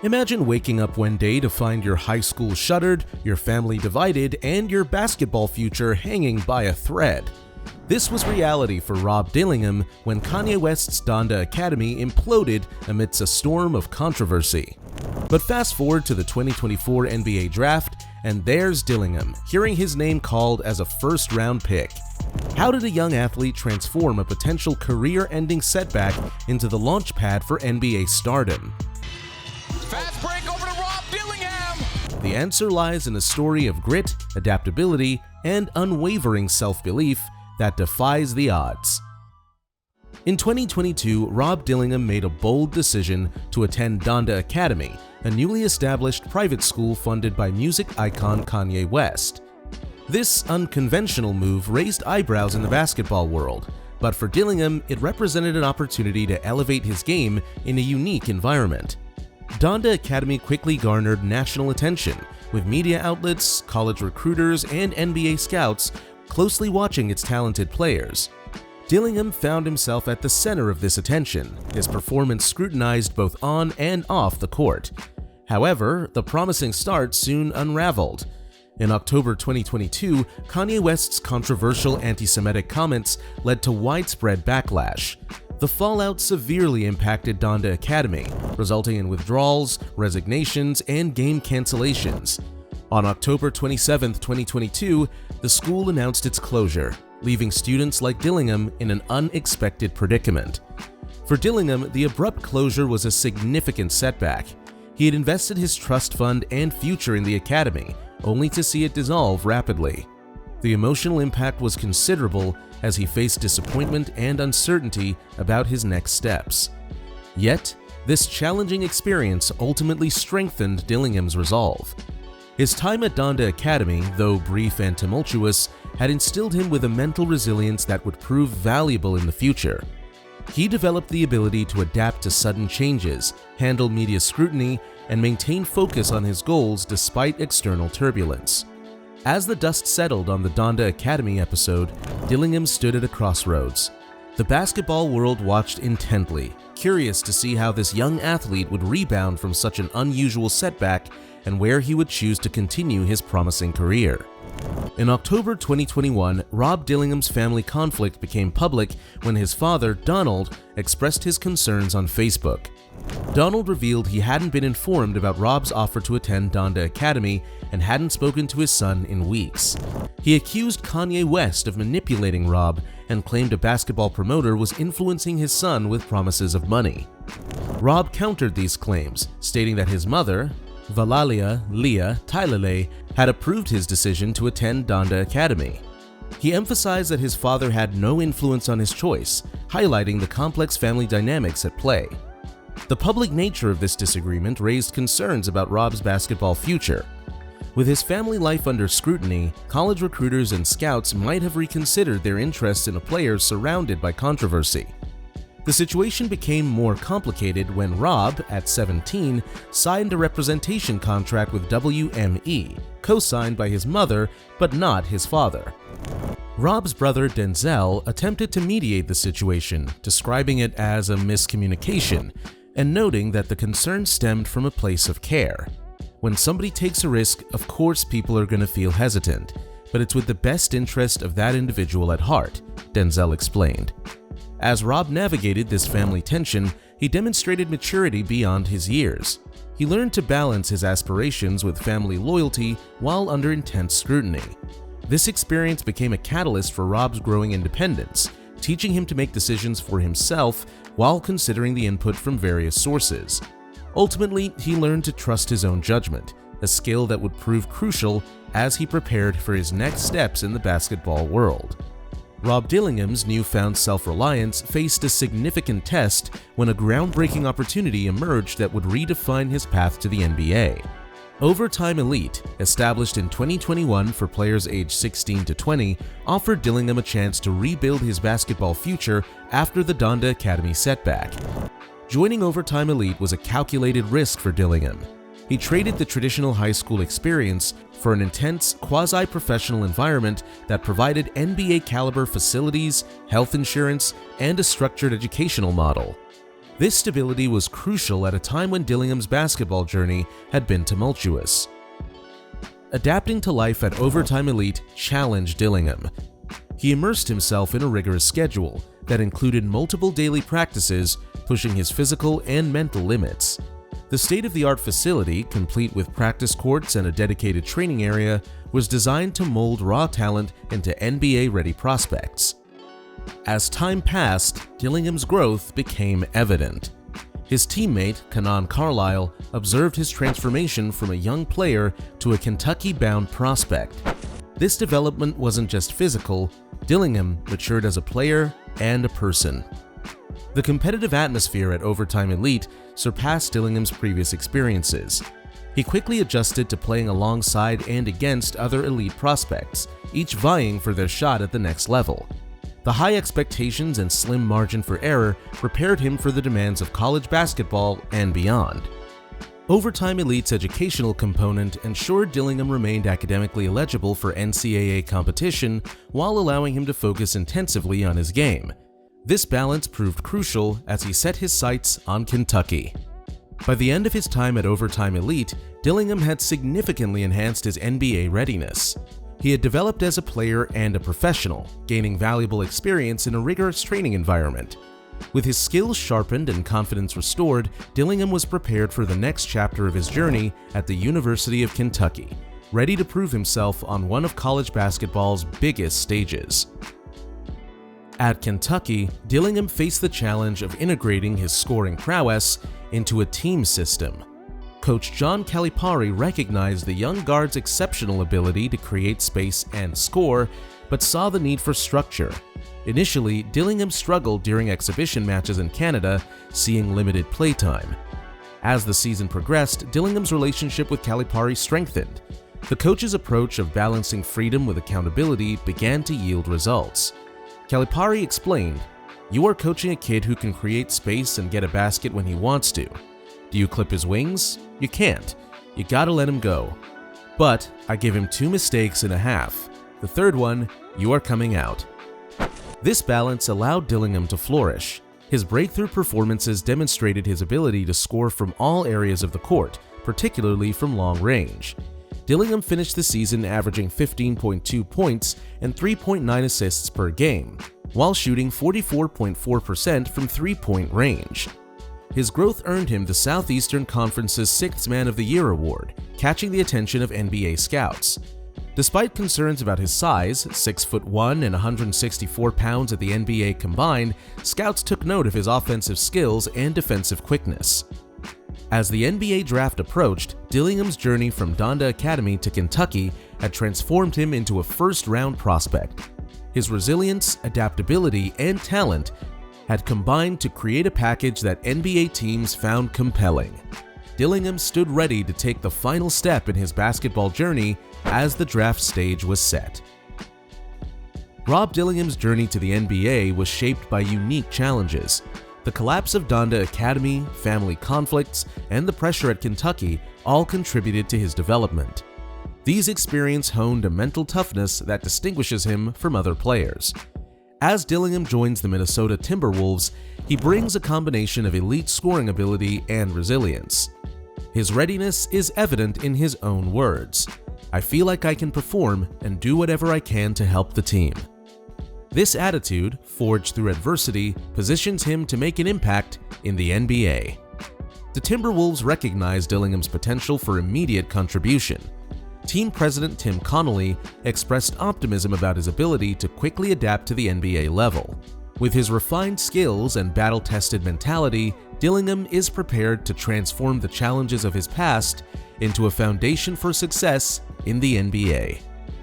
Imagine waking up one day to find your high school shuttered, your family divided, and your basketball future hanging by a thread. This was reality for Rob Dillingham when Kanye West's Donda Academy imploded amidst a storm of controversy. But fast forward to the 2024 NBA Draft, and there's Dillingham, hearing his name called as a first-round pick. How did a young athlete transform a potential career-ending setback into the launchpad for NBA stardom? Fast break over to Rob Dillingham! The answer lies in a story of grit, adaptability, and unwavering self-belief that defies the odds. In 2022, Rob Dillingham made a bold decision to attend Donda Academy, a newly established private school funded by music icon Kanye West. This unconventional move raised eyebrows in the basketball world, but for Dillingham, it represented an opportunity to elevate his game in a unique environment. Donda Academy quickly garnered national attention, with media outlets, college recruiters, and NBA scouts closely watching its talented players. Dillingham found himself at the center of this attention, his performance scrutinized both on and off the court. However, the promising start soon unraveled. In October 2022, Kanye West's controversial anti-Semitic comments led to widespread backlash. The fallout severely impacted Donda Academy, resulting in withdrawals, resignations, and game cancellations. On October 27, 2022, the school announced its closure, leaving students like Dillingham in an unexpected predicament. For Dillingham, the abrupt closure was a significant setback. He had invested his trust fund and future in the academy, only to see it dissolve rapidly. The emotional impact was considerable as he faced disappointment and uncertainty about his next steps. Yet, this challenging experience ultimately strengthened Dillingham's resolve. His time at Donda Academy, though brief and tumultuous, had instilled him with a mental resilience that would prove valuable in the future. He developed the ability to adapt to sudden changes, handle media scrutiny, and maintain focus on his goals despite external turbulence. As the dust settled on the Donda Academy episode, Dillingham stood at a crossroads. The basketball world watched intently, curious to see how this young athlete would rebound from such an unusual setback and where he would choose to continue his promising career. In October 2021, Rob Dillingham's family conflict became public when his father, Donald, expressed his concerns on Facebook. Donald revealed he hadn't been informed about Rob's offer to attend Donda Academy and hadn't spoken to his son in weeks. He accused Kanye West of manipulating Rob and claimed a basketball promoter was influencing his son with promises of money. Rob countered these claims, stating that his mother, Valalia Leah Tailale, had approved his decision to attend Donda Academy. He emphasized that his father had no influence on his choice, highlighting the complex family dynamics at play. The public nature of this disagreement raised concerns about Rob's basketball future. With his family life under scrutiny, college recruiters and scouts might have reconsidered their interest in a player surrounded by controversy. The situation became more complicated when Rob, at 17, signed a representation contract with WME, co-signed by his mother but not his father. Rob's brother Denzel attempted to mediate the situation, describing it as a miscommunication, and noting that the concern stemmed from a place of care. When somebody takes a risk, of course people are going to feel hesitant, but it's with the best interest of that individual at heart, Denzel explained. As Rob navigated this family tension, he demonstrated maturity beyond his years. He learned to balance his aspirations with family loyalty while under intense scrutiny. This experience became a catalyst for Rob's growing independence, teaching him to make decisions for himself while considering the input from various sources. Ultimately, he learned to trust his own judgment, a skill that would prove crucial as he prepared for his next steps in the basketball world. Rob Dillingham's newfound self-reliance faced a significant test when a groundbreaking opportunity emerged that would redefine his path to the NBA. Overtime Elite, established in 2021 for players aged 16 to 20, offered Dillingham a chance to rebuild his basketball future after the Donda Academy setback. Joining Overtime Elite was a calculated risk for Dillingham. He traded the traditional high school experience for an intense, quasi-professional environment that provided NBA-caliber facilities, health insurance, and a structured educational model. This stability was crucial at a time when Dillingham's basketball journey had been tumultuous. Adapting to life at Overtime Elite challenged Dillingham. He immersed himself in a rigorous schedule that included multiple daily practices, pushing his physical and mental limits. The state-of-the-art facility, complete with practice courts and a dedicated training area, was designed to mold raw talent into NBA-ready prospects. As time passed, Dillingham's growth became evident. His teammate, Kanan Carlisle, observed his transformation from a young player to a Kentucky-bound prospect. This development wasn't just physical. Dillingham matured as a player and a person. The competitive atmosphere at Overtime Elite surpassed Dillingham's previous experiences. He quickly adjusted to playing alongside and against other elite prospects, each vying for their shot at the next level. The high expectations and slim margin for error prepared him for the demands of college basketball and beyond. Overtime Elite's educational component ensured Dillingham remained academically eligible for NCAA competition while allowing him to focus intensively on his game. This balance proved crucial as he set his sights on Kentucky. By the end of his time at Overtime Elite, Dillingham had significantly enhanced his NBA readiness. He had developed as a player and a professional, gaining valuable experience in a rigorous training environment. With his skills sharpened and confidence restored, Dillingham was prepared for the next chapter of his journey at the University of Kentucky, ready to prove himself on one of college basketball's biggest stages. At Kentucky, Dillingham faced the challenge of integrating his scoring prowess into a team system. Coach John Calipari recognized the young guard's exceptional ability to create space and score, but saw the need for structure. Initially, Dillingham struggled during exhibition matches in Canada, seeing limited playtime. As the season progressed, Dillingham's relationship with Calipari strengthened. The coach's approach of balancing freedom with accountability began to yield results. Calipari explained, "You are coaching a kid who can create space and get a basket when he wants to. Do you clip his wings? You can't. You gotta let him go. But I give him 2 mistakes and a half. The third one, you are coming out." This balance allowed Dillingham to flourish. His breakthrough performances demonstrated his ability to score from all areas of the court, particularly from long range. Dillingham finished the season averaging 15.2 points and 3.9 assists per game, while shooting 44.4% from three-point range. His growth earned him the Southeastern Conference's 6th Man of the Year award, catching the attention of NBA scouts. Despite concerns about his size, 6'1" and 164 pounds at the NBA combined, scouts took note of his offensive skills and defensive quickness. As the NBA draft approached, Dillingham's journey from Donda Academy to Kentucky had transformed him into a first-round prospect. His resilience, adaptability, and talent had combined to create a package that NBA teams found compelling. Dillingham stood ready to take the final step in his basketball journey as the draft stage was set. Rob Dillingham's journey to the NBA was shaped by unique challenges. The collapse of Donda Academy, family conflicts, and the pressure at Kentucky all contributed to his development. These experiences honed a mental toughness that distinguishes him from other players. As Dillingham joins the Minnesota Timberwolves, he brings a combination of elite scoring ability and resilience. His readiness is evident in his own words. "I feel like I can perform and do whatever I can to help the team." This attitude, forged through adversity, positions him to make an impact in the NBA. The Timberwolves recognized Dillingham's potential for immediate contribution. Team president Tim Connolly expressed optimism about his ability to quickly adapt to the NBA level. With his refined skills and battle-tested mentality, Dillingham is prepared to transform the challenges of his past into a foundation for success in the NBA.